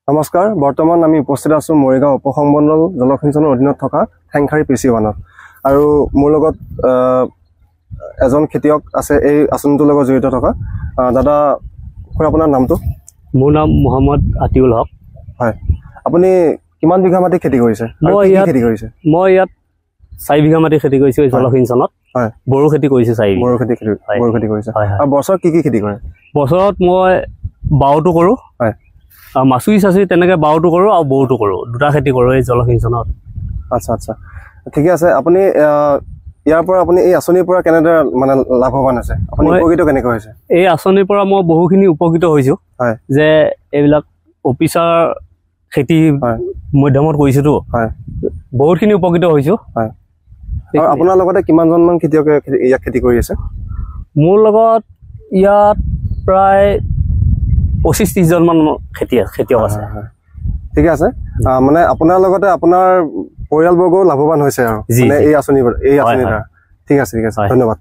নমস্কাৰ বৰ্তমান আমি উপস্থিত আছো মৰিগাঁও উপসংমণ্ডল জলসিঞ্চনৰ অধীনত থকা ঠেংখাৰী পিচিৱানত আৰু মোৰ লগত এজন খেতিয়ক আছে এই আঁচনিটোৰ লগত জড়িত থকা দাদা আপোনাৰ নামটো মোৰ নাম মোহাম্মদ আতিউল হক হয় আপুনি কিমান বিঘা মাটি খেতি কৰিছে মই ইয়াত 4 বিঘা মাটি খেতি কৰিছো জলসিঞ্চনত হয় বড়ো খেতি কৰিছো 4 বড়ো খেতি কৰিছে আৰু বছৰত কি খেতি কৰে বছৰত মই বাওটো কৰো হয় মাছুই চাছুই তেনেকে বাওটো কৰো আৰু বড়োটো কৰো দুটা খেতি কৰো এই জলসিঞ্চনত আচ্ছা আচ্ছা ঠিক আছে আপুনি ইয়াৰ পৰা আপুনি এই আঁচনিৰ পৰা কেনেদৰে মানে লাভৱান আছে আপুনি উপকৃত কেনেকৈ হৈছে এই আঁচনিৰ পৰা মই বহুখিনি উপকৃত হৈছো হয় যে এইবিলাক অফিচাৰ খেতি মধ্যমত কৰিছোতো হয় বহুতখিনি উপকৃত হৈছো হয় আৰু আপোনাৰ লগতে কিমানজন মান খেতিয়কে ইয়াক খেতি কৰি আছে মোৰ লগত ইয়াত প্ৰায় 25-30 জন মান খেতিয়ক আছে ঠিক আছে মানে আপোনাৰ লগতে আপোনাৰ পৰিয়ালবৰ্গও লাভৱান হৈছে আৰু মানে এই আঁচনিৰ দ্বাৰা ঠিক আছে ধন্যবাদ